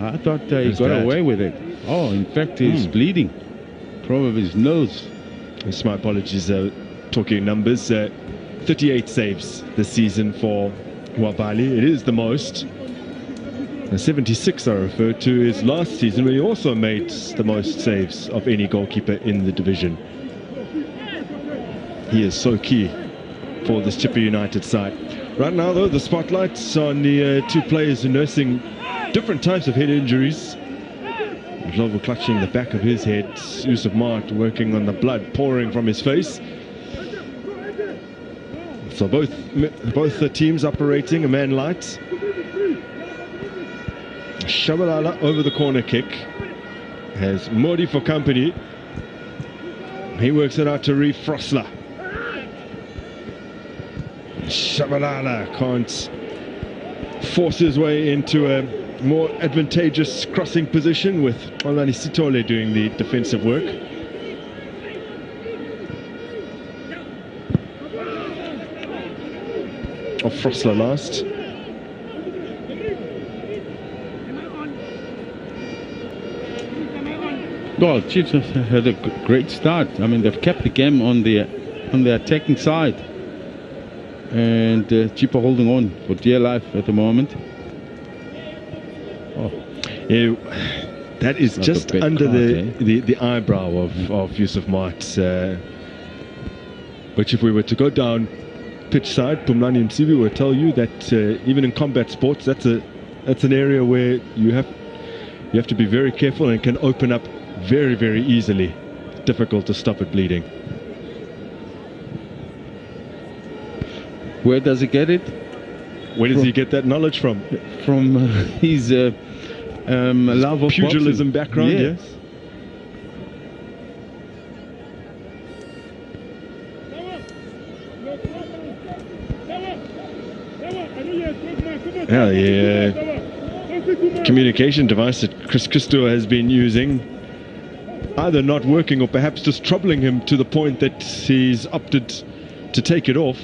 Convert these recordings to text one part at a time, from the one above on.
I thought he got away with it. Oh, in fact, he's bleeding. Probably his nose. It's my apologies, talking numbers. 38 saves this season for Wabali. It is the most. 76 I referred to his last season, where he also made the most saves of any goalkeeper in the division. He is so key for this Chipa United side. Right now, though, the spotlight's on the two players who are nursing different types of head injuries. Ndlovu clutching the back of his head, Yusuf Mart working on the blood pouring from his face. So both the teams operating a man light. Shabalala over the corner kick. Has Modi for company. He works it out to Reef Frosler. Shabalala can't force his way into a more advantageous crossing position, with Olani Sitole doing the defensive work. Of Frosler last. Well, Chiefs have had a great start. I mean, they've kept the game on the attacking side, and Chipa holding on for dear life at the moment. Oh, yeah, that is just under the eyebrow of Yusuf Mart. Which, if we were to go down pitch side, Pumlani Msibi will tell you that even in combat sports, that's an area where you have to be very careful, and can open up very, very easily. Difficult to stop it bleeding. Where does he get it? Where does he get that knowledge from? From his love of pugilism boxing. Background, Yeah. yes. Yeah, the communication device that Chris Christo has been using, either not working or perhaps just troubling him to the point that he's opted to take it off.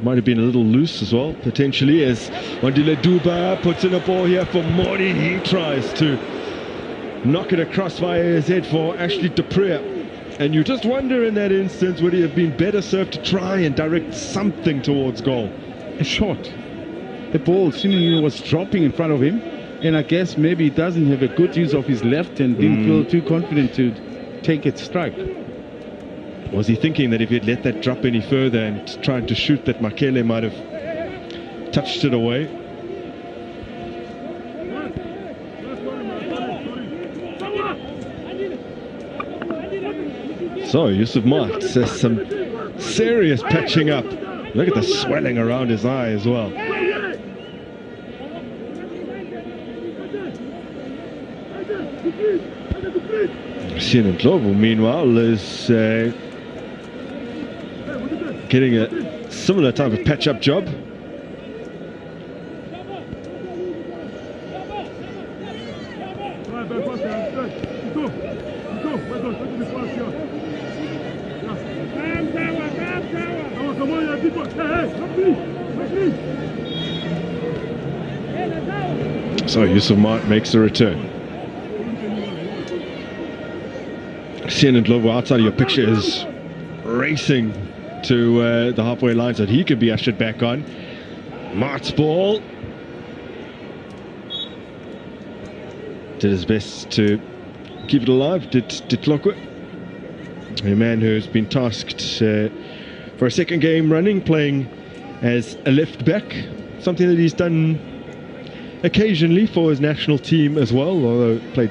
Might have been a little loose as well, potentially, as Wandile Duba puts in a ball here for Modi. He tries to knock it across via his head for Ashley Dupree. And you just wonder in that instance, would he have been better served to try and direct something towards goal? A shot. The ball seemingly was dropping in front of him, and I guess maybe he doesn't have a good use of his left and didn't feel too confident to take it strike. Was he thinking that if he had let that drop any further and tried to shoot, that Makele might have touched it away? So Yusuf Mart says some serious patching up. Look at the swelling around his eye as well. Ndlovu, meanwhile, is getting a similar type of patch-up job. So Yusuf Mart makes a return. Ndlovu outside of your picture is racing to the halfway line so that he could be ushered back on. Mart's ball. Did his best to keep it alive, did Tlokwe. A man who's been tasked for a second game running, playing as a left back, something that he's done occasionally for his national team as well, although played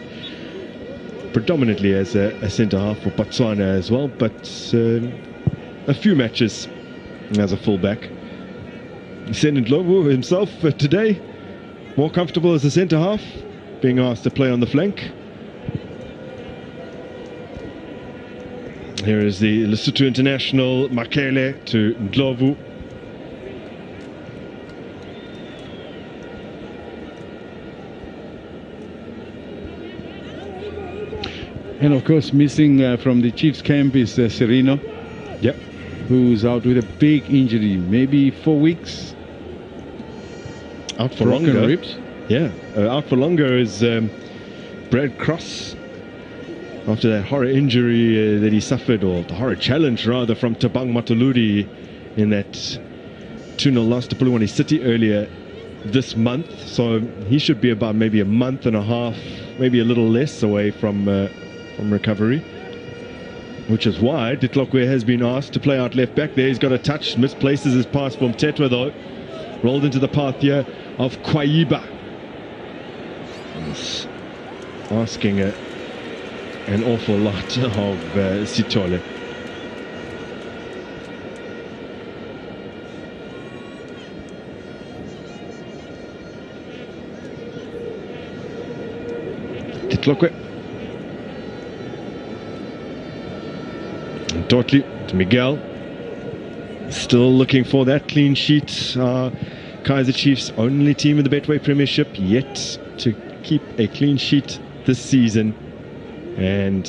predominantly as a centre-half for Botswana as well, but a few matches as a full-back. Ndlovu himself today more comfortable as a centre-half, being asked to play on the flank. Here is the Lesotho international Makele to Ndlovu. And of course, missing from the Chiefs camp is Serino. Yep. Who's out with a big injury, maybe 4 weeks. Out for broken longer. ribs. Yeah, out for longer is Brad Cross after that horror injury that he suffered, or the horror challenge rather, from Tabang Matuludi in that 2-0 loss to Polokwane City earlier this month. So he should be about maybe a month and a half, maybe a little less away from recovery, which is why Ditlokwe has been asked to play out left back. There he's got a touch, misplaces his pass from Tetwa though, rolled into the path here of Kwaiba. He's asking an awful lot of Sitole. Titlokwe. Dortley to Miguel. Still looking for that clean sheet. Kaizer Chiefs only team in the Betway Premiership yet to keep a clean sheet this season, and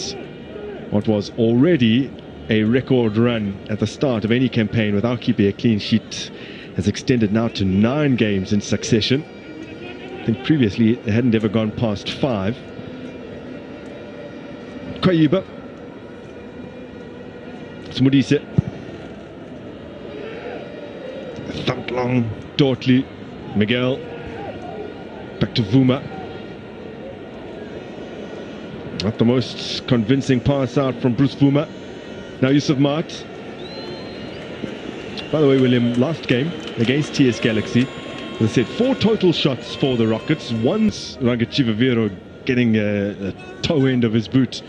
what was already a record run at the start of any campaign without keeping a clean sheet has extended now to 9 games in succession. I think previously they hadn't ever gone past 5. Kwaiba, Smudise, thumped long, Dortley, Miguel, back to Vuma. Not the most convincing pass out from Bruce Vuma. Now Yusuf Mart. By the way, William, last game against TS Galaxy, they said 4 total shots for the Rockets. One's Rangachivaviro getting a toe end of his boot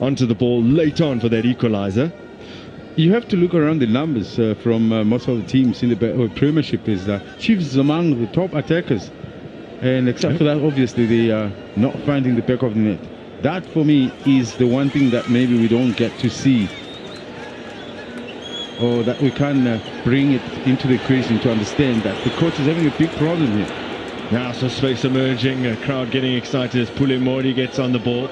onto the ball late on for that equalizer. You have to look around the numbers from most of the teams in the Premiership. Is that Chiefs is among the top attackers, and except for that, obviously they are not finding the back of the net. That for me is the one thing that maybe we don't get to see, or that we can bring it into the equation to understand that the coach is having a big problem here. Now some space emerging, a crowd getting excited as Pule Mori gets on the ball.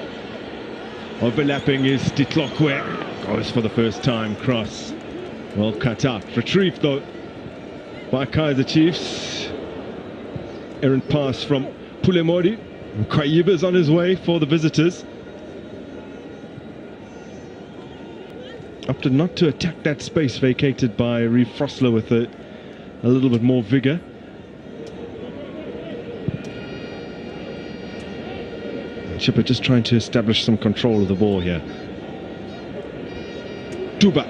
Overlapping is Titlokwe. Goes for the first time, cross. Well cut out. Retrieved though by Kaizer Chiefs. Errant pass from Pule Mori. Kwaiba's on his way for the visitors. Opted not to attack that space vacated by Reeve Frosler with a little bit more vigour. Chipa just trying to establish some control of the ball here. Tuba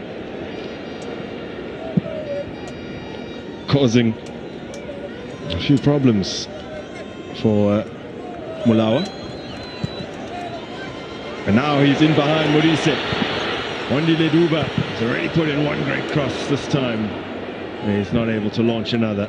causing a few problems for Mulawa. And now he's in behind Maurice. Wandile Duba has already put in one great cross this time. And he's not able to launch another.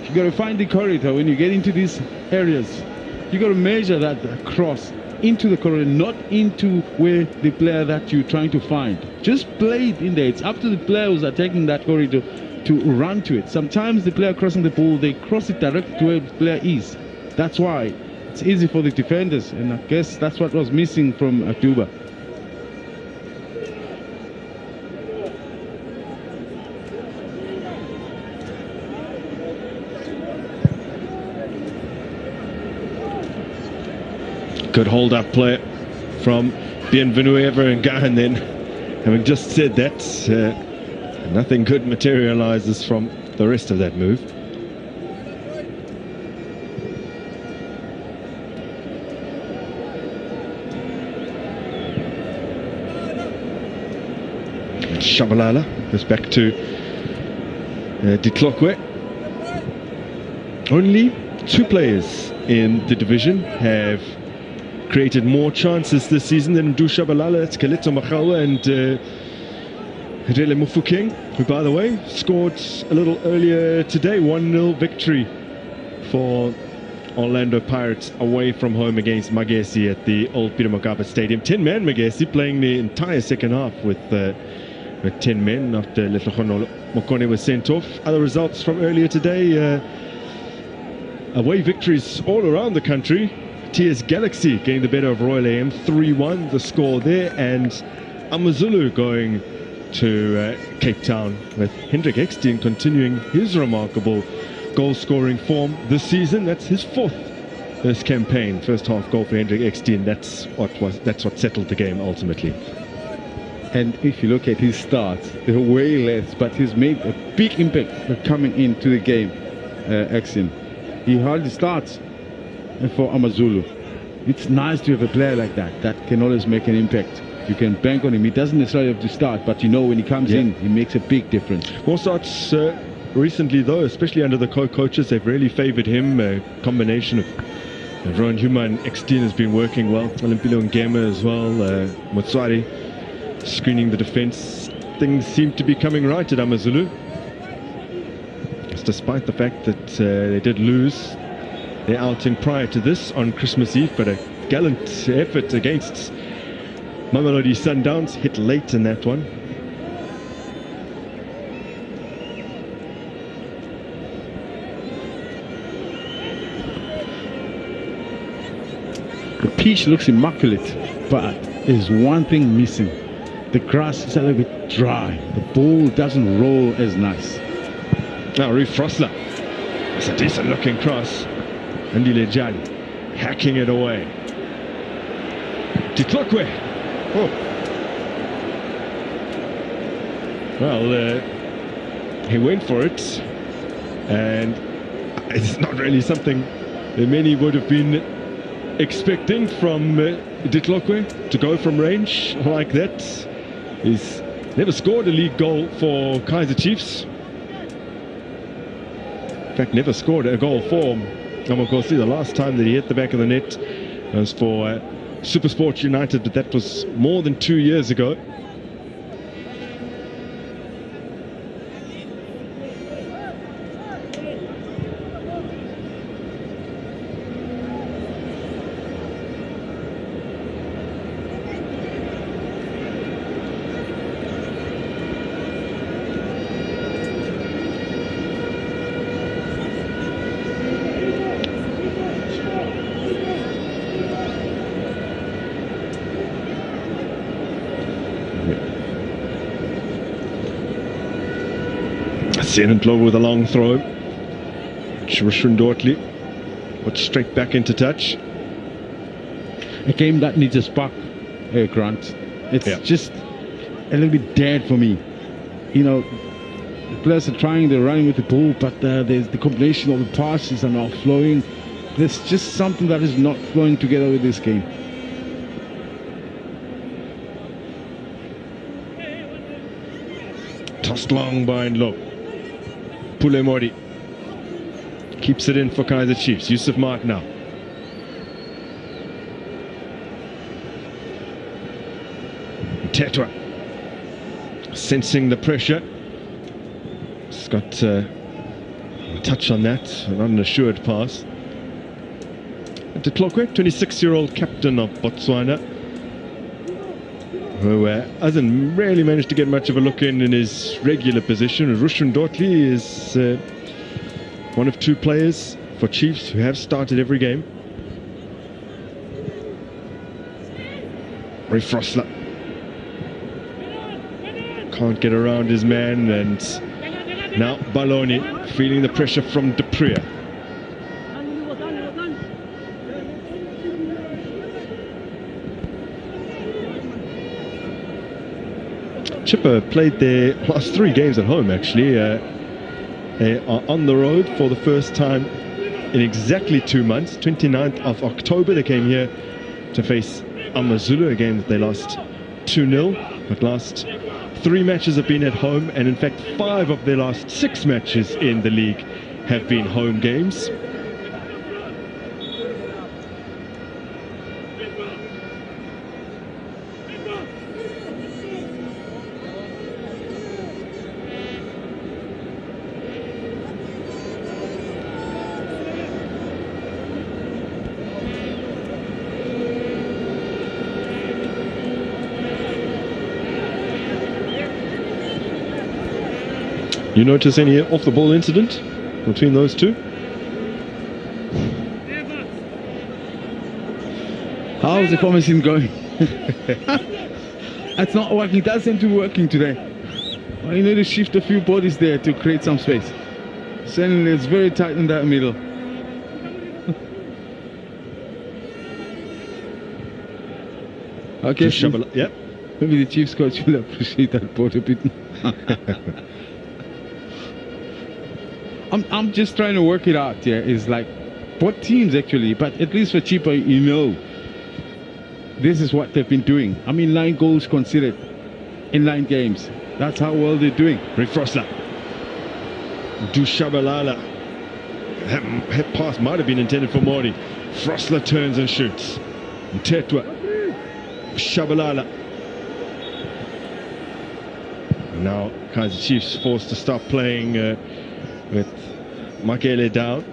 You got to find the corridor when you get into these areas. You got to measure that cross into the corridor, not into where the player that you're trying to find. Just play it in there. It's up to the player who's attacking that corridor to run to it. Sometimes the player crossing the ball, they cross it directly to where the player is. That's why it's easy for the defenders, and I guess that's what was missing from Atuba. Good hold-up play from Bienvenueva and then, having just said that, nothing good materializes from the rest of that move. Shabalala goes back to Ditlokwe. Only 2 players in the division have created more chances this season than Mdu Shabalala. It's Kaleto Makhawa and Rele Mufokeng, who, by the way, scored a little earlier today. 1-0 victory for Orlando Pirates away from home against Magesi at the old Peter Mokaba Stadium. 10-man Magesi playing the entire second half with 10 men after Letlogono Mokone was sent off. Other results from earlier today, away victories all around the country. TS Galaxy getting the better of Royal AM, 3-1 the score there, and Amazulu going to Cape Town with Hendrik Ekstein continuing his remarkable goal-scoring form this season. That's his 4th this campaign. First half goal for Hendrik Ekstein. That's what settled the game ultimately. And if you look at his starts, they're way less, but he's made a big impact coming into the game. Ekstein, he hardly starts for AmaZulu. It's nice to have a player like that can always make an impact. You can bank on him. He doesn't necessarily have to start, but you know when he comes in, he makes a big difference. More starts recently, though, especially under the co-coaches. They've really favoured him. A combination of Rowan Huma and Ekstein has been working well. Olimpilo Ngema as well. Motswari screening the defence. Things seem to be coming right at AmaZulu. Despite the fact that they did lose their outing prior to this on Christmas Eve, but a gallant effort against Mamelodi Sundowns, hit late in that one. The pitch looks immaculate, but there's one thing missing. The grass is a little bit dry. The ball doesn't roll as nice. Now Rui Frosler. It's a decent looking cross. Andile Jan hacking it away. Titlokwe. Oh. Well, he went for it, and it's not really something that many would have been expecting from Titlokwe to go from range like that. He's never scored a league goal for Kaizer Chiefs. In fact, never scored a goal for Amakosi. The last time that he hit the back of the net was for SuperSport United, but that was more than 2 years ago. Senentlo with a long throw. Rushun Dortley put straight back into touch. A game that needs a spark, Grant. It's just a little bit dead for me. You know, the players are trying, they're running with the ball, but there's the combination of the passes are not flowing. There's just something that is not flowing together with this game. Tossed long by Ndlo. Pule Mori keeps it in for Kaizer Chiefs. Yusuf Mark now. Tetwa sensing the pressure. He's got a touch on that, not an assured pass. Titlokwe, 26-year-old captain of Botswana, who hasn't really managed to get much of a look in his regular position. Rushun Dortley is one of 2 players for Chiefs who have started every game. Rui Frosler can't get around his man, and now Baloni feeling the pressure from Dupria. Chipa played their last 3 games at home, actually. They are on the road for the first time in exactly 2 months. 29th of October they came here to face AmaZulu, a game that they lost 2-0. But last 3 matches have been at home, and in fact 5 of their last 6 matches in the league have been home games. You notice any off-the-ball incident between those 2? How's the formation going? It's not working. It doesn't seem to be working today. Well, you need to shift a few bodies there to create some space. Suddenly it's very tight in that middle. Okay, Yep. maybe the Chiefs coach will appreciate that part a bit. I'm just trying to work it out. Yeah, it's like both teams actually, but at least for Chipa, you know, this is what they've been doing. I mean, 9 goals conceded in 9 games. That's how well they're doing. Rick Frosler. Dushabalala. That pass might have been intended for Mori. Frosler turns and shoots. Tetwa. Shabalala. Now Kaizer Chiefs forced to stop playing with Makele down.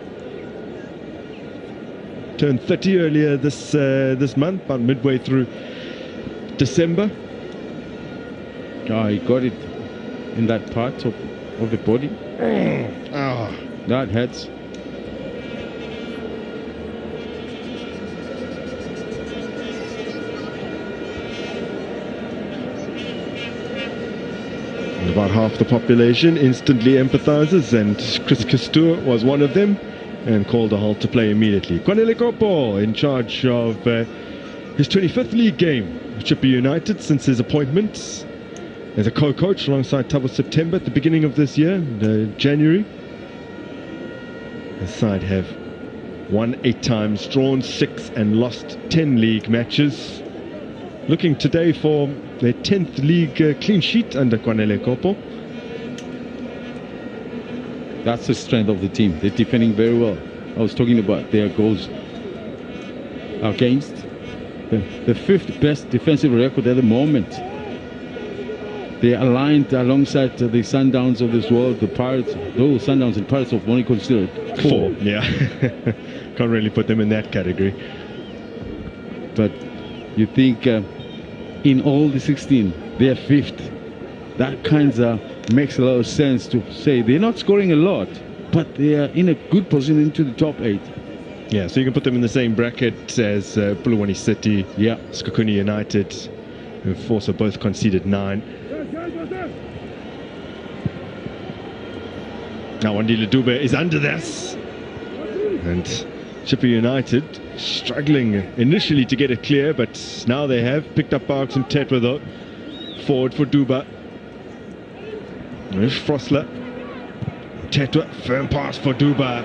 Turned 30 earlier this month, about midway through December. Oh, he got it in that part of the body. Oh. That hurts. And about half the population instantly empathizes, and Chris Kistur was one of them, and called a halt to play immediately. Kwanele Kopo in charge of his 25th league game with Chipa United since his appointment as a co-coach alongside Thabo September at the beginning of this year, January. The side have won 8 times, drawn 6 and lost 10 league matches. Looking today for their 10th league clean sheet under Kwanele Kopo. That's the strength of the team. They're defending very well. I was talking about their goals against. The 5th best defensive record at the moment. They're aligned alongside the Sundowns of this world, the Pirates. Those Sundowns and Pirates of only considered 4. Yeah. Can't really put them in that category. But you think in all the 16, they're 5th. That kind of makes a lot of sense to say they're not scoring a lot, but they are in a good position into the top 8. Yeah, so you can put them in the same bracket as Bulawani City, Skokuni United, who've also both conceded 9. Now Wandile Dube is under this, and Chipa United struggling initially to get it clear, but now they have picked up Barks and Tetwa though. Forward for Duba. There's Frosler. Tetwa, firm pass for Duba.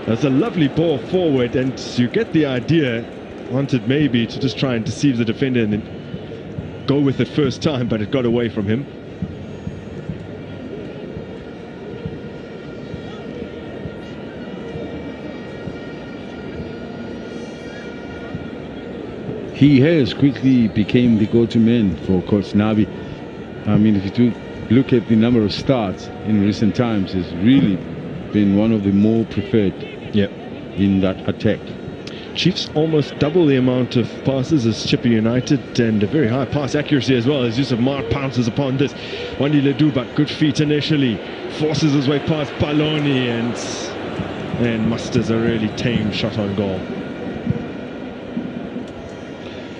That's a lovely ball forward, and you get the idea, wanted maybe to just try and deceive the defender and then go with it first time, but it got away from him. He has quickly became the go-to man for Coach Nabi. I mean, if you look at the number of starts in recent times, he's really been one of the more preferred in that attack. Chiefs almost double the amount of passes as Chipa United, and a very high pass accuracy as well as Yusuf Mar pounces upon this. Wandile Duba, good feet initially, forces his way past Paloni and musters a really tame shot on goal.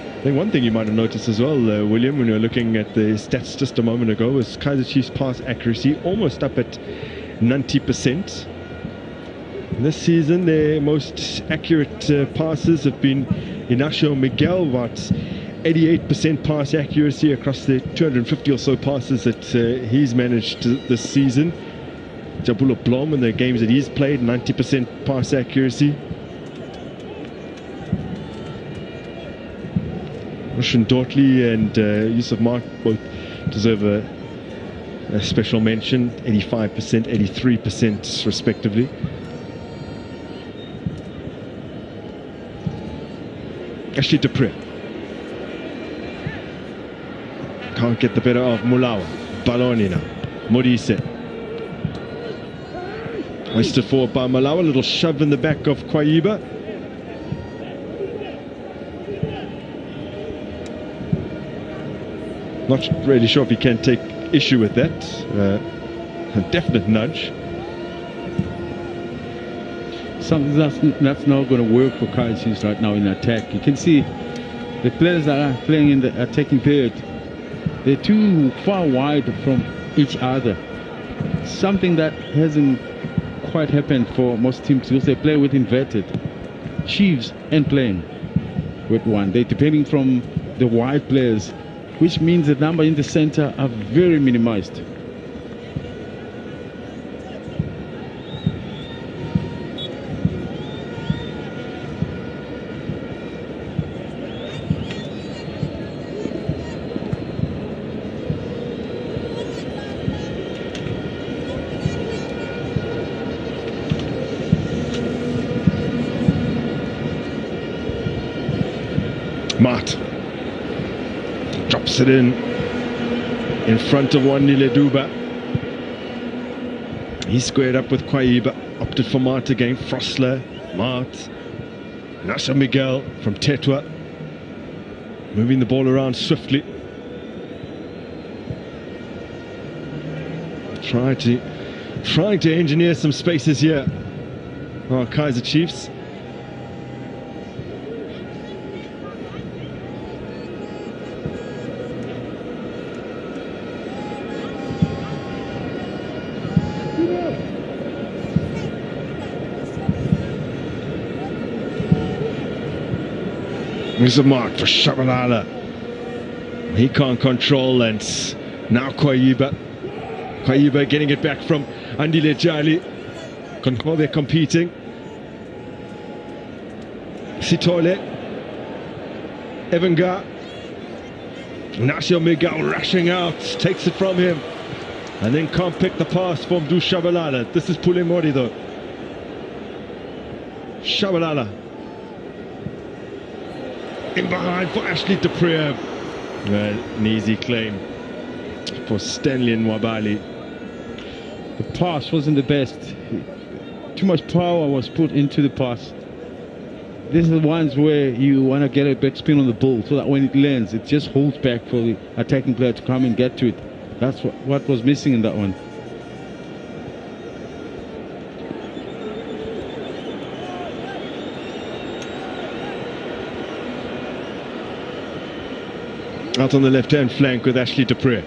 I think one thing you might have noticed as well, William, when you were looking at the stats just a moment ago, was Kaizer Chiefs' pass accuracy almost up at 90%. This season, their most accurate passes have been Inacio Miguel, about 88% pass accuracy across the 250 or so passes that he's managed this season. Jabulo Blom, in the games that he's played, 90% pass accuracy. Russian Dortley and Yusuf Mark both deserve a special mention, 85%, 83% respectively. Ashley Dupre can't get the better of Mulawa. Baloni now. Modise. Hoisted forward by Malawa, a little shove in the back of Kwaiba. Not really sure if he can take issue with that. A definite nudge. Something that's not going to work for Kaizer Chiefs right now in attack. You can see the players that are playing in the attacking period, they're too far wide from each other. Something that hasn't quite happen for most teams because they play with inverted Chiefs and playing with one. They're depending from the wide players, which means the number in the center are very minimized. Mart drops it in front of Wandile Duba. He squared up with Kaizer, opted for Mart again. Frosler, Mart, Nasha Miguel from Tetwa, moving the ball around swiftly. Trying to engineer some spaces here. Oh, Kaizer Chiefs. There's a mark for Shabalala. He can't control, and now Kaizer getting it back from Andile Jali. They're competing. Sitole, Evanga, Nasio Miguel rushing out, takes it from him, and then can't pick the pass from Du Shabalala. This is Pulemori though. Shabalala in behind for Ashley Dupree. An easy claim for Stanley Nwabali. The pass wasn't the best. Too much power was put into the pass. These are the ones where you want to get a back spin on the ball so that when it lands, it just holds back for the attacking player to come and get to it. That's what was missing in that one. Out on the left-hand flank with Ashley Dupree.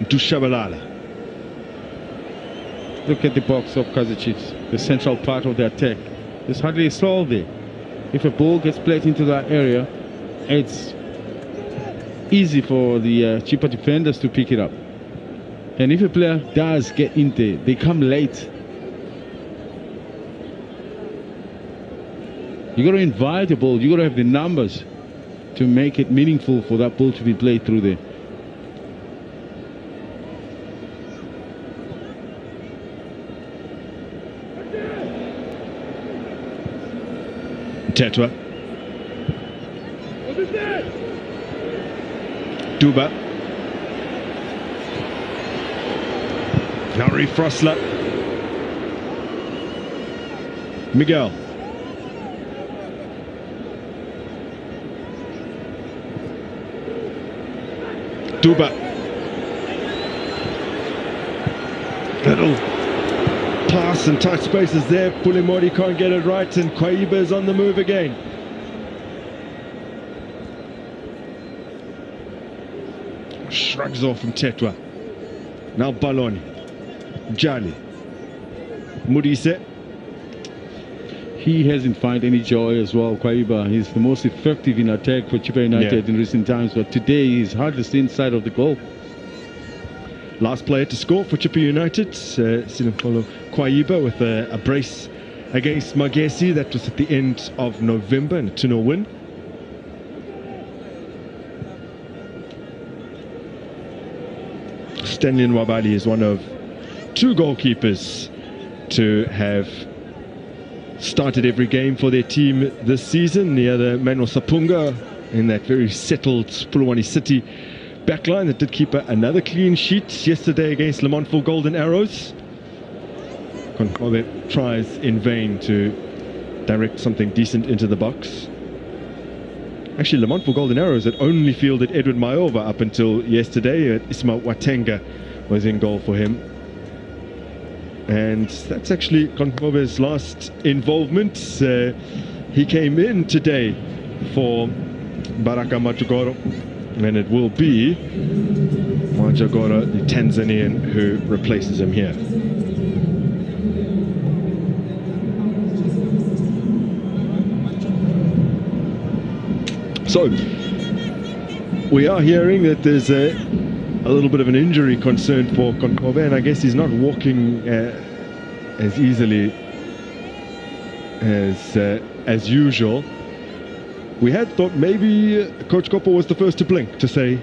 Dushabalala. Look at the box of Kaizer Chiefs, the central part of the attack. There's hardly a soul there. If a ball gets played into that area, it's easy for the Chipa defenders to pick it up. And if a player does get in there, they come late. You got to invite the ball. You got to have the numbers to make it meaningful for that ball to be played through there. Tetwa. Duba. Larry Frosler. Miguel. Duba. Little pass and tight spaces there. Pulemori can't get it right, and Kaizer is on the move again. Shrugs off from Tetwa. Now Baloni. Jali. Mudise. He hasn't found any joy as well, Kaizer. He's the most effective in attack for Chipa United in recent times, but today he's hardest inside of the goal. Last player to score for Chipa United, Sinafolo Kaizer, with a brace against Magesi. That was at the end of November, and a 2-0 win. Stanley Nwabali is one of 2 goalkeepers to have started every game for their team this season. The other, Manuel Sapunga, in that very settled Polokwane City backline that did keep another clean sheet yesterday against Le Mans for Golden Arrows. Konkobe tries in vain to direct something decent into the box. Actually, Le Mans for Golden Arrows had only fielded Edward Mayova up until yesterday. Isma Watenga was in goal for him. And that's actually Konkobe's last involvement. He came in today for Baraka Majogoro, and it will be Majogoro, the Tanzanian, who replaces him here. So, we are hearing that there's a little bit of an injury concern for Konkove, and I guess he's not walking as easily as usual. We had thought maybe Coach Koppa was the first to blink, to say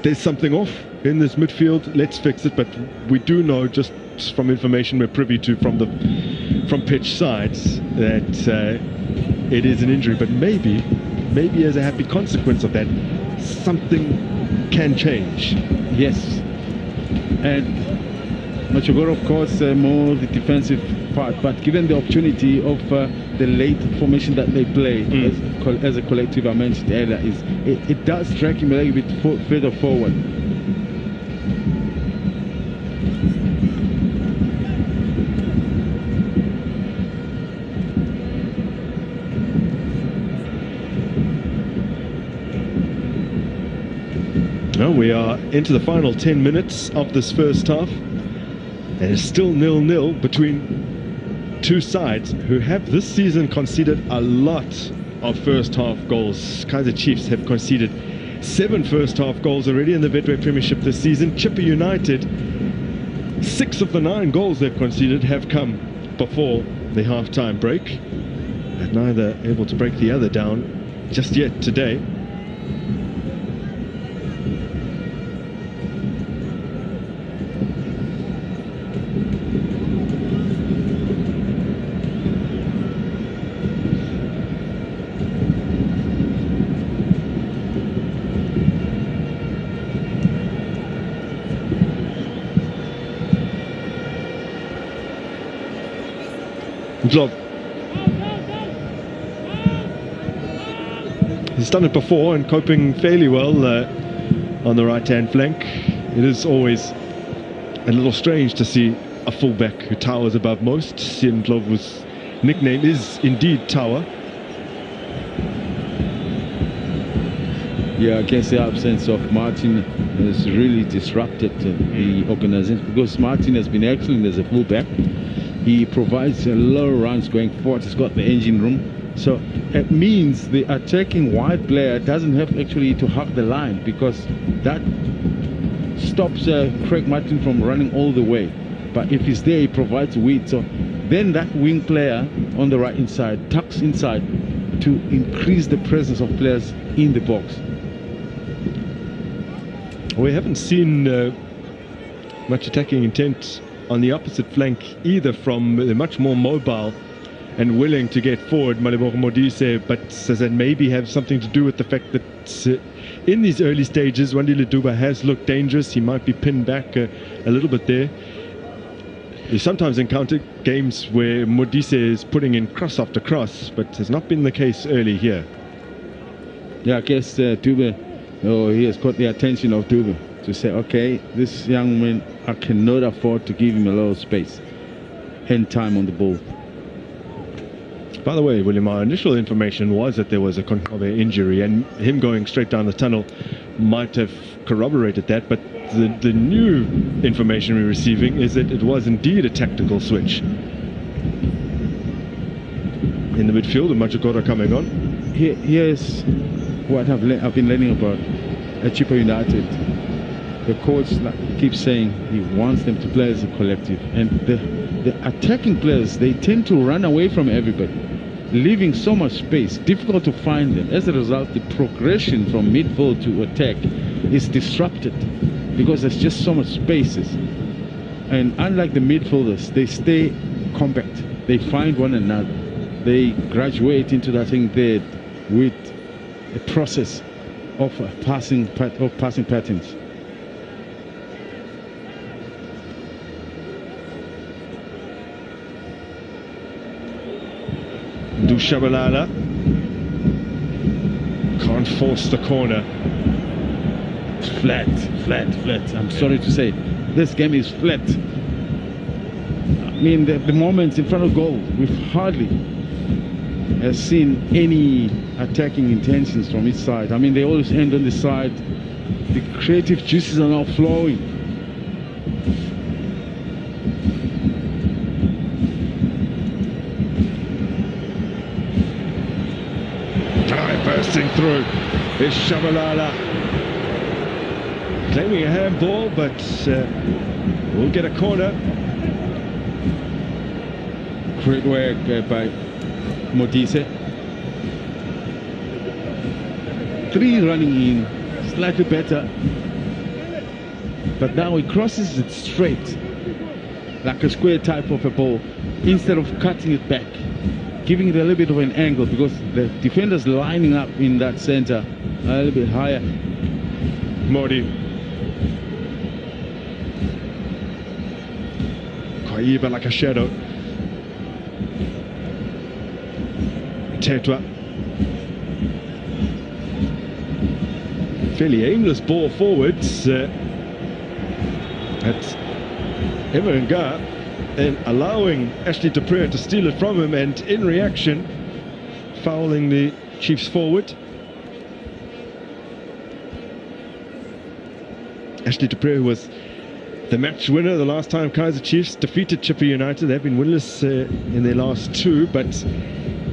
there's something off in this midfield, let's fix it. But we do know, just from information we're privy to from pitch sides, that it is an injury. But maybe as a happy consequence of that, something can change. Yes. And Machogoro, of course, more the defensive part, but given the opportunity of the late formation that they play as a collective, I mentioned earlier, it does drag him a little bit further forward. Well, we are into the final 10 minutes of this first half, and it's still 0-0 between two sides who have this season conceded a lot of first half goals. Kaizer Chiefs have conceded 7 first half goals already in the Betway Premiership this season. Chipa United, 6 of the 9 goals they've conceded have come before the half-time break, but neither able to break the other down just yet today. He's done it before and coping fairly well on the right-hand flank. It is always a little strange to see a fullback who towers above most. Ndlovu's nickname is indeed Tower. Yeah, I guess the absence of Martin has really disrupted the organization, because Martin has been excellent as a fullback. He provides a lot of runs going forward. He's got the engine room. So it means the attacking wide player doesn't have actually to hug the line, because that stops Craig Martin from running all the way. But if he's there, he provides width. So then that wing player on the right inside tucks inside to increase the presence of players in the box. We haven't seen much attacking intent on the opposite flank either from the much more mobile and willing to get forward Malebogo Modise, but does that maybe have something to do with the fact that in these early stages Wandile Duba has looked dangerous? He might be pinned back a little bit there. You sometimes encounter games where Modise is putting in cross after cross, but has not been the case early here. Yeah, I guess Dube, he has caught the attention of Dube to say, okay, this young man, I cannot afford to give him a lot of space and time on the ball. By the way, William, our initial information was that there was a Konkove injury, and him going straight down the tunnel might have corroborated that, but the new information we're receiving is that it was indeed a tactical switch. In the midfield, the Machagora coming on. Here's what I've been learning about Chipa United. The coach keeps saying he wants them to play as a collective, and the attacking players, they tend to run away from everybody, leaving so much space, difficult to find them. As a result, the progression from midfield to attack is disrupted because there's just so much spaces. And unlike the midfielders, they stay compact, they find one another, they graduate into that thing there with a process of passing patterns. Dushabalala can't force the corner. Flat. I'm sorry to say, this game is flat. I mean, the moments in front of goal, we've hardly seen any attacking intentions from each side. I mean, they always end on the side. The creative juices are now flowing. Bursting through is Shabalala. Claiming a handball, but we'll get a corner. Great work by Modise. 3 running in, slightly better. But now he crosses it straight, like a square type of a ball, instead of cutting it back, giving it a little bit of an angle, because the defender's lining up in that center a little bit higher. Modi. Kaizer like a shadow. Tetwa. Fairly aimless ball forwards. That's Emerenga, and allowing Ashley Dupree to steal it from him, and in reaction fouling the Chiefs forward. Ashley Dupree, who was the match winner the last time Kaizer Chiefs defeated Chipa United. They've been winless in their last 2, but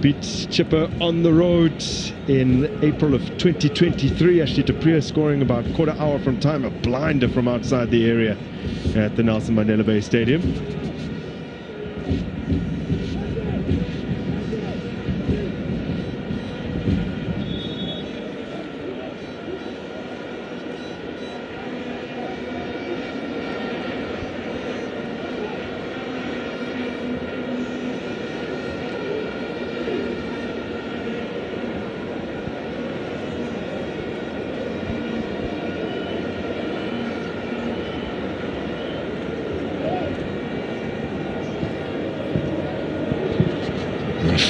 beat Chipa on the road in April of 2023. Ashley Dupree scoring about a quarter hour from time, a blinder from outside the area at the Nelson Mandela Bay Stadium.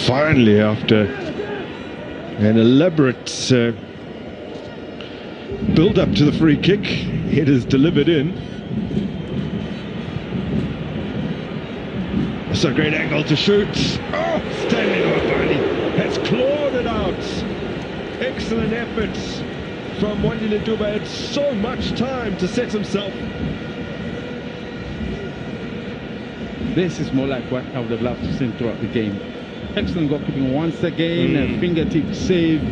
Finally, after an elaborate build-up to the free kick, it is delivered in. It's a great angle to shoot. Oh, Stanley Mabani has clawed it out. Excellent efforts from Wandile Duba. Had so much time to set himself. This is more like what I would have loved to see throughout the game. Excellent goalkeeping once again, a fingertip save,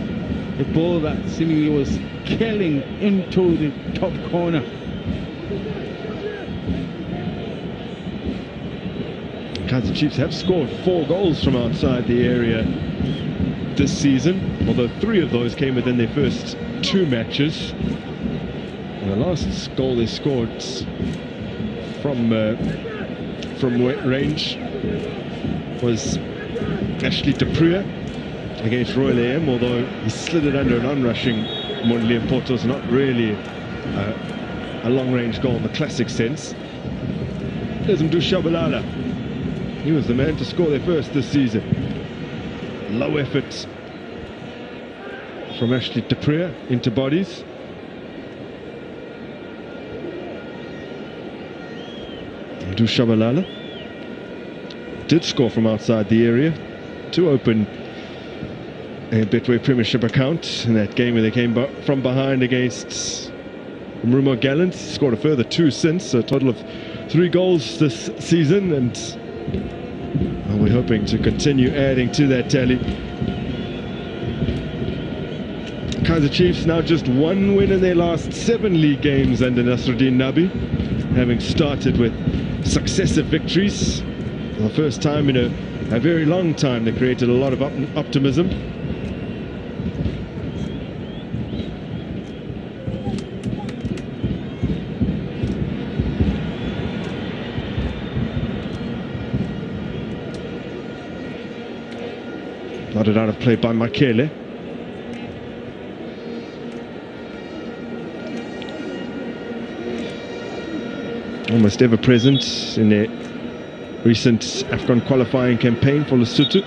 a ball that seemingly was killing into the top corner. Kaizer Chiefs have scored 4 goals from outside the area this season, although 3 of those came within their first 2 matches. And the last goal they scored from range was Ashley Dupree against Royal AM, although he slid it under an onrushing Mondli Porto. So not really a long-range goal in the classic sense. There's Mdu Shabalala. He was the man to score their first this season. Low effort from Ashley Dupree into bodies. Mdu Shabalala did score from outside the area to open a Betway Premiership account in that game where they came from behind against Mrumo Gallants. Scored a further 2 since, so a total of 3 goals this season, and we're hoping to continue adding to that tally. Kaizer Chiefs now just 1 win in their last 7 league games under Nasruddin Nabi, having started with successive victories. For the first time in a very long time, they created a lot of optimism. Nodded out of play by Makele. Almost ever present in their recent AFCON qualifying campaign for Lesotho.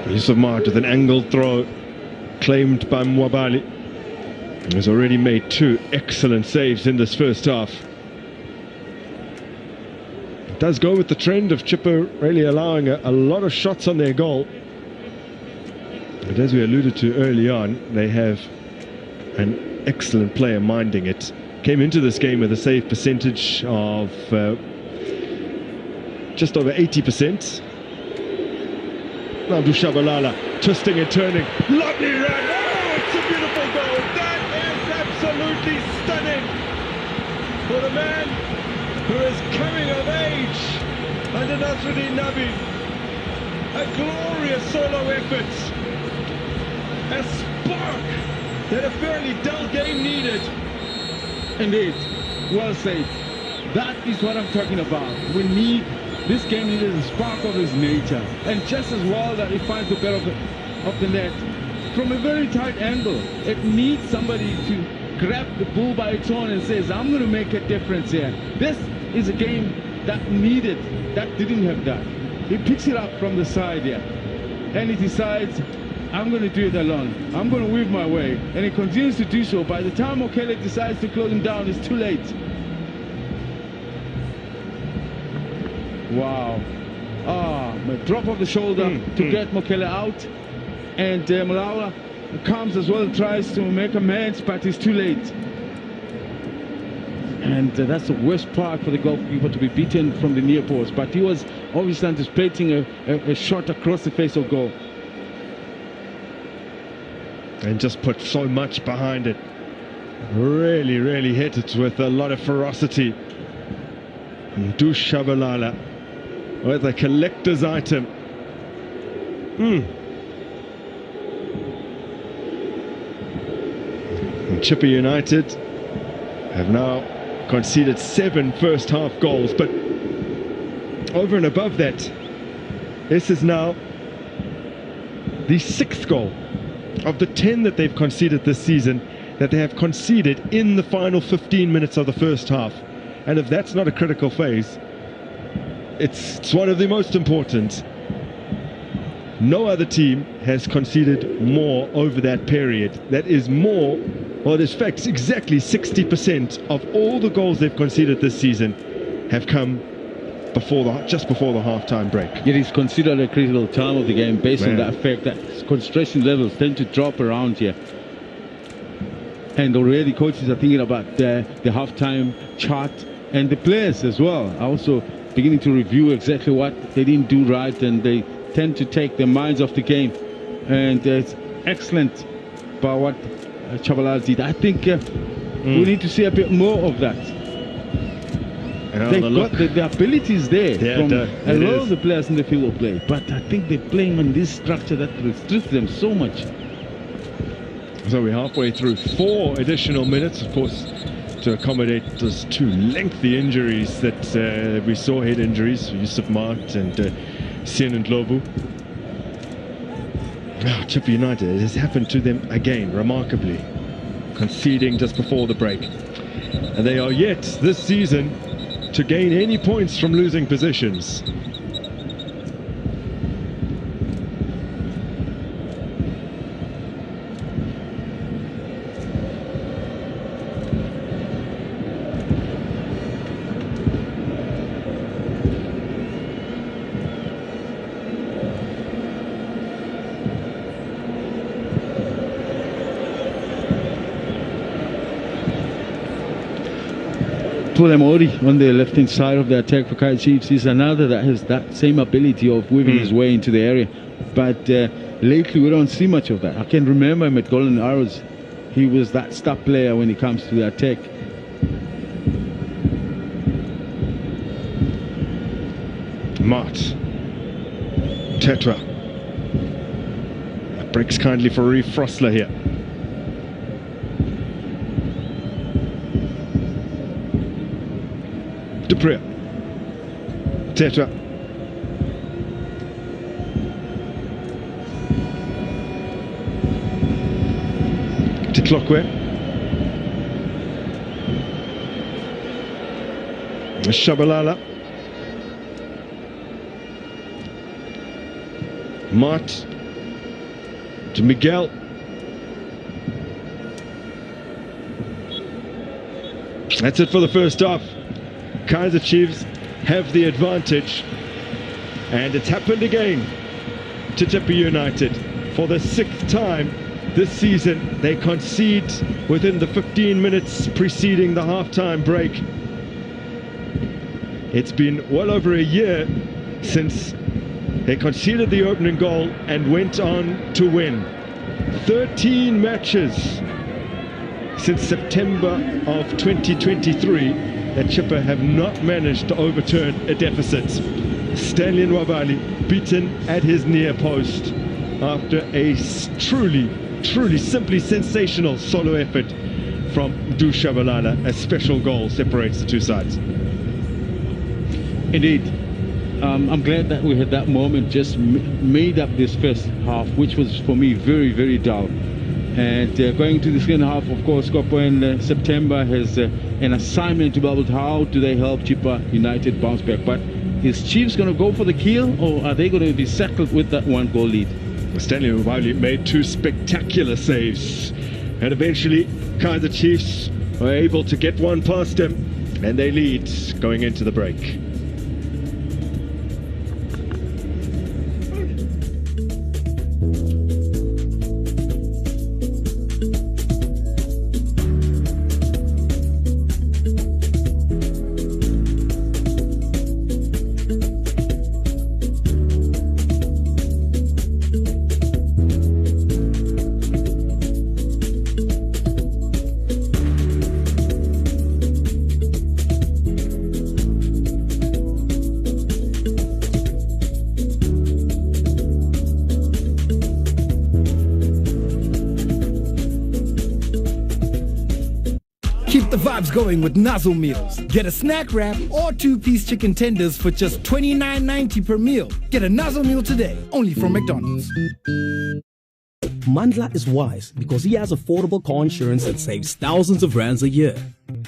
Yusuf Mart with an angled throw claimed by Mwabali. He's already made 2 excellent saves in this first half. It does go with the trend of Chipa really allowing a lot of shots on their goal. But as we alluded to early on, they have an excellent player minding it came into this game with a save percentage of just over 80%. Now Dushabalala twisting and turning. Lovely run. Oh, it's a beautiful goal. That is absolutely stunning for the man who is coming of age under Nasruddin Nabi. A glorious solo effort. A spark that a fairly dull game needed. Indeed, well said. That is what I'm talking about. This game needed a spark of his nature, and just as well that he finds the back of the net from a very tight angle. It needs somebody to grab the bull by its horn and says, I'm going to make a difference here. This is a game that didn't have that. He picks it up from the side here, and he decides, I'm going to do it alone. I'm going to weave my way, and he continues to do so. By the time Mokele decides to close him down, it's too late. Wow. A drop of the shoulder to get Mokele out, and Malawa comes as well, tries to make amends, but it's too late. And that's the worst part for the goalkeeper, to be beaten from the near post, but he was obviously anticipating a shot across the face of goal. And just put so much behind it. Really hit it with a lot of ferocity. Dushabalala with a collector's item. And Chipa United have now conceded 7 first half goals, but over and above that, this is now the 6th goal of the 10 that they've conceded this season, that they have conceded in the final 15 minutes of the first half. And if that's not a critical phase, it's one of the most important. No other team has conceded more over that period. That is more, well, it is facts, exactly 60% of all the goals they've conceded this season have come just before the half-time break. It is considered a critical time of the game based on that fact that concentration levels tend to drop around here. And already coaches are thinking about the half-time chart, and the players as well are also beginning to review exactly what they didn't do right, and they tend to take their minds off the game. And it's excellent by what Chabalala did. I think we need to see a bit more of that. They've got the abilities there from a lot of the players in the field of play, but I think they're playing on this structure that restricts them so much. So we're halfway through 4 additional minutes, of course, to accommodate those 2 lengthy injuries that we saw, head injuries, Yusuf Mart and Sien and Lobu. Chipa United, it has happened to them again, remarkably, conceding just before the break. And they are yet, this season, to gain any points from losing positions. Mori on the left-hand side of the attack for Kaizer Chiefs is another that has that same ability of weaving his way into the area. But lately we don't see much of that. I can remember him at Golden Arrows. He was that star player when it comes to the attack. Mart. Tetra. Breaks kindly for Reef Frostler here. Dupre. Tetra. To Clockware. Shabalala. Mart. To Miguel. That's it for the first half. Kaizer Chiefs have the advantage, and it's happened again to Chipa United. For the 6th time this season. They concede within the 15 minutes preceding the halftime break. It's been well over a year since they conceded the opening goal and went on to win. 13 matches since September of 2023 that Chipa have not managed to overturn a deficit. Stanley Nwabali beaten at his near post after a truly simply sensational solo effort from Du Shabalala. A special goal separates the two sides. Indeed. I'm glad that we had that moment, just made up this first half, which was for me very, very dull. And going to the second half, of course, Kopo in September has an assignment to be able to how do they help Chipa United bounce back. But is Chiefs going to go for the kill, or are they going to be settled with that 1-goal lead? Stanley Nwabali made two spectacular saves, and eventually Kaizer Chiefs were able to get one past him, and they lead going into the break. Keep the vibes going with Nozzle Meals. Get a snack wrap or 2-piece chicken tenders for just $29.90 per meal. Get a Nozzle Meal today, only from McDonald's. Mandla is wise because he has affordable car insurance that saves thousands of rands a year.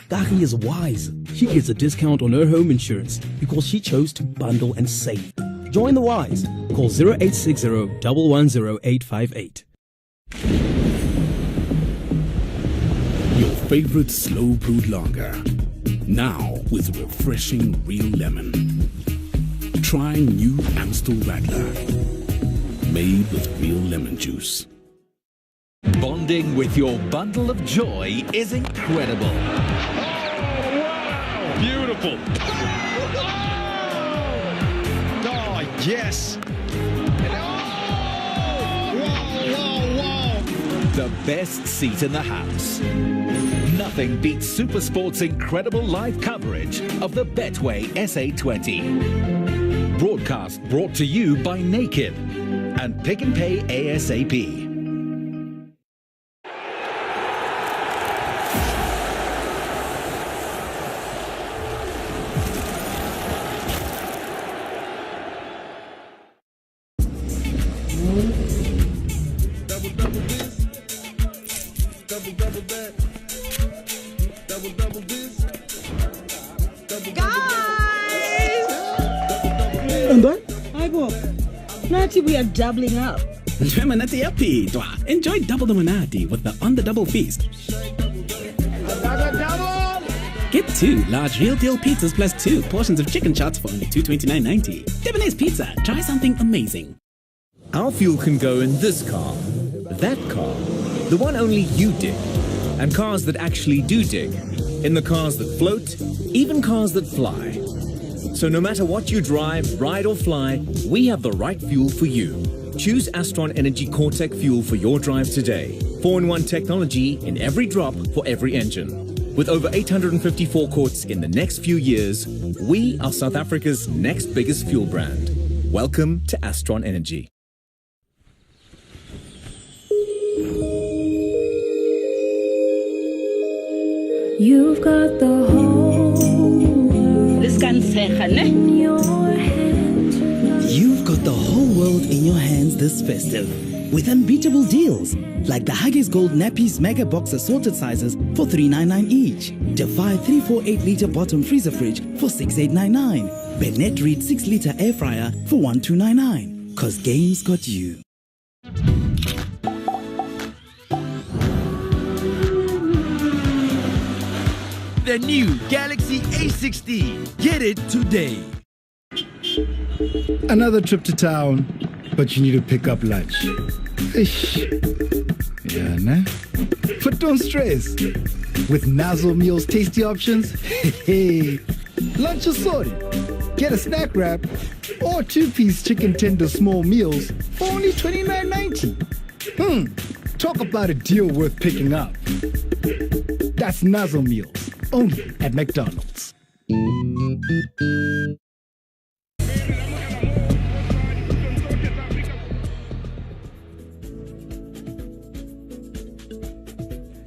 Kari is wise. She gets a discount on her home insurance because she chose to bundle and save. Join the wise. Call 0860 110 858. Your favorite slow brewed lager, now with refreshing real lemon. Try new Amstel Radler, made with real lemon juice. Bonding with your bundle of joy is incredible. Oh, wow! Beautiful. Oh, yes. The best seat in the house. Nothing beats Supersport's incredible live coverage of the Betway SA20. Broadcast brought to you by Naked and Pick and Pay ASAP. Hi, Bob. Nati, we are doubling up. Enjoy Double the Manati with the On the Double Feast. Get 2 large real deal pizzas plus 2 portions of chicken shots for only $229.90. Debonaire's Pizza. Try something amazing. Our fuel can go in this car, that car, the one only you dig, and cars that actually do dig, in the cars that float, even cars that fly. So no matter what you drive, ride or fly, we have the right fuel for you. Choose Astron Energy Cortec fuel for your drive today. 4-in-1 technology in every drop for every engine. With over 854 quarts in the next few years, we are South Africa's next biggest fuel brand. Welcome to Astron Energy. You've got the whole This can say, in your hand. You've got the whole world in your hands this festive with unbeatable deals like the Huggies Gold Nappies Mega Box assorted sizes for $3.99 each. Defy 348-liter bottom freezer fridge for $6.899. Bennett Reed 6-liter air fryer for $1,299. Cause games got you. The new Galaxy A16. Get it today. Another trip to town, but you need to pick up lunch. Ish. Yeah, nah. But don't stress. With Nazo Meals tasty options, hey, lunch or sorry. Get a snack wrap or 2-piece chicken tender small meals for only $29.90. Talk about a deal worth picking up. That's Nazo Meals, only at McDonald's.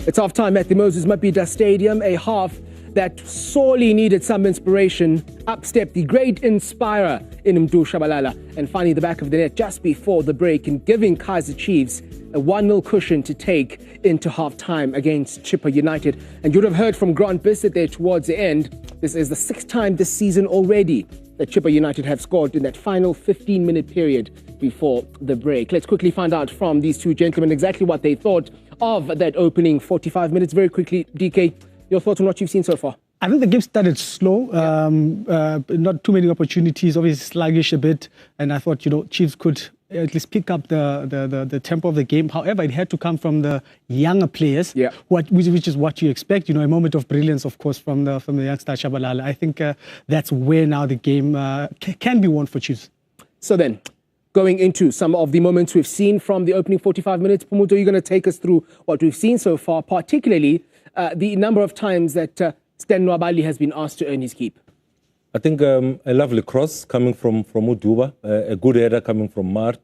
It's half time at the Moses Mabhida Stadium, a half that sorely needed some inspiration. Up stepped the great inspirer in Mdu Shabalala and finding the back of the net just before the break and giving Kaizer Chiefs a 1-0 cushion to take into half-time against Chipa United. And you would have heard from Grant Bissett there towards the end. This is the 6th time this season already that Chipa United have scored in that final 15-minute period before the break. Let's quickly find out from these two gentlemen exactly what they thought of that opening 45 minutes. Very quickly, DK, your thoughts on what you've seen so far? I think the game started slow, not too many opportunities, obviously sluggish a bit, and I thought, Chiefs could at least pick up the tempo of the game. However, it had to come from the younger players, which is what you expect. A moment of brilliance, of course, from the youngster Shabalala. I think that's where now the game can be won for Chiefs. So then, going into some of the moments we've seen from the opening 45 minutes, Pumuto, you're going to take us through what we've seen so far, particularly the number of times that Stan Nwabali has been asked to earn his keep. I think a lovely cross coming from Uduba, a good header coming from Mart,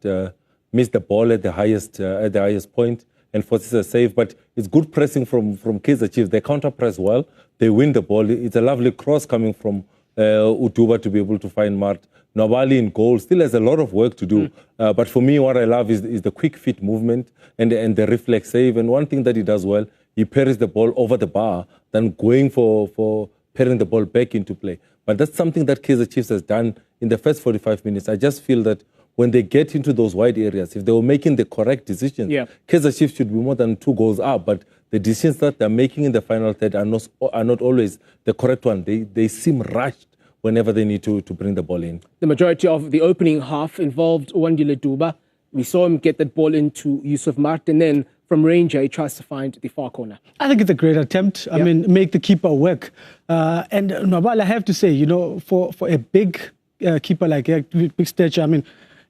missed the ball at the highest point and forces a save. But it's good pressing from Kaizer Chiefs. They counter press well. They win the ball. It's a lovely cross coming from Uduba to be able to find Mart. Nwabali in goal still has a lot of work to do. But for me, what I love is the quick feet movement and the reflex save. And one thing that he does well, he parries the ball over the bar, then going for parrying the ball back into play. But that's something that Kaizer Chiefs has done in the first 45 minutes. I just feel that when they get into those wide areas, if they were making the correct decisions, Kaizer Chiefs should be more than 2 goals up. But the decisions that they're making in the final third are not always the correct one. They seem rushed whenever they need to bring the ball in. The majority of the opening half involved Wandile Duba. We saw him get that ball into Yusuf Mart, and then from Ranger, he tries to find the far corner. I think it's a great attempt. I mean, make the keeper work. And Nwabali, I have to say, for a big keeper like big stature, I mean,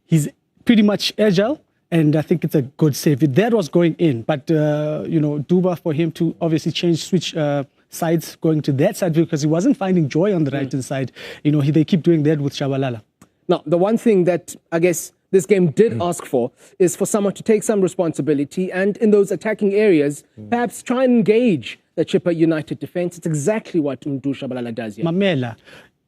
he's pretty much agile, and I think it's a good save. That was going in, but, Duba, for him to obviously switch sides, going to that side, because he wasn't finding joy on the right-hand side. They keep doing that with Shabalala. Now, the one thing that, I guess, this game did ask for is for someone to take some responsibility and in those attacking areas, perhaps try and engage the Chipa United defense. It's exactly what Mdu Shabalala does here. Mamela,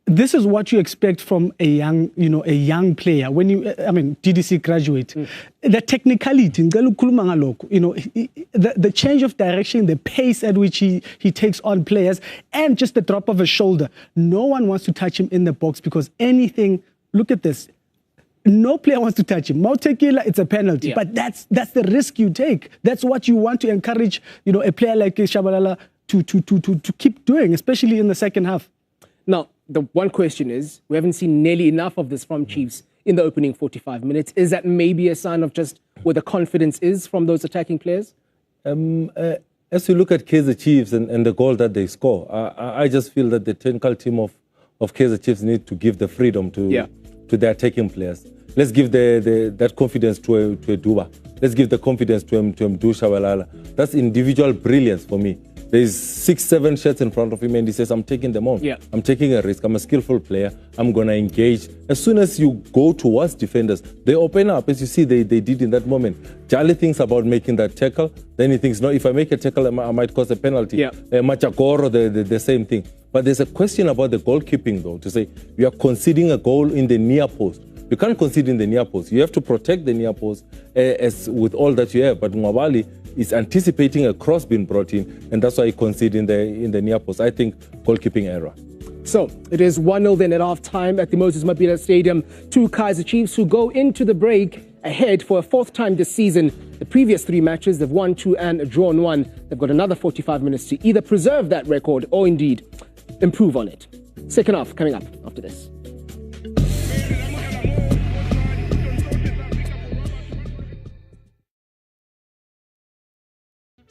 this is what you expect from a young player. When DDC graduate, the technicality, the change of direction, the pace at which he takes on players, and just the drop of a shoulder. No one wants to touch him in the box because anything, look at this. No player wants to touch him. Mautekila, it's a penalty. But that's the risk you take. That's what you want to encourage, a player like Shabalala to keep doing, especially in the second half. Now, the one question is, we haven't seen nearly enough of this from Chiefs in the opening 45 minutes. Is that maybe a sign of just where the confidence is from those attacking players? As you look at Kaizer Chiefs and the goal that they score, I just feel that the technical team of Kaizer Chiefs need to give the freedom to their attacking players. Let's give that confidence to a Duba. Let's give the confidence to Mdu Shabalala. That's individual brilliance for me. There's 6-7 shots in front of him and he says, I'm taking them on. I'm taking a risk. I'm a skillful player. I'm going to engage. As soon as you go towards defenders, they open up. As you see, they did in that moment. Jali thinks about making that tackle. Then he thinks, no, if I make a tackle, I might cause a penalty. Machakoro, the same thing. But there's a question about the goalkeeping, though, to say you are conceding a goal in the near post. You can't concede in the near post. You have to protect the near post as with all that you have. But Nwabali is anticipating a cross being brought in, and that's why he conceded in the near post. I think goalkeeping error. So it is 1-0 then at half-time at the Moses Mabhida Stadium to Kaizer Chiefs, who go into the break ahead for a 4th time this season. The previous 3 matches, they've won 2 and drawn 1. They've got another 45 minutes to either preserve that record or indeed improve on it. Second half coming up after this.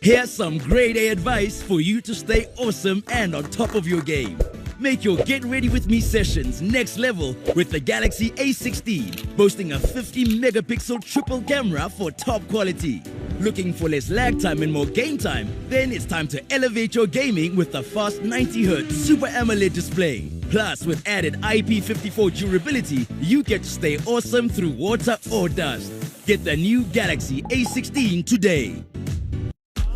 Here's some grade A advice for you to stay awesome and on top of your game. Make your Get Ready With Me sessions next level with the Galaxy A16, boasting a 50-megapixel triple camera for top quality. Looking for less lag time and more game time? Then it's time to elevate your gaming with the fast 90Hz Super AMOLED display. Plus, with added IP54 durability, you get to stay awesome through water or dust. Get the new Galaxy A16 today.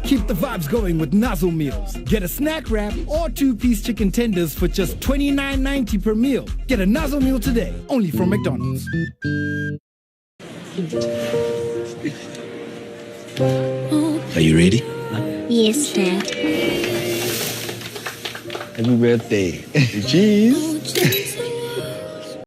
Keep the vibes going with Nazo Meals. Get a snack wrap or 2-piece chicken tenders for just $29.90 per meal. Get a Nazo Meal today, only from McDonald's. Are you ready? Yes, Dad. Happy birthday. Cheese.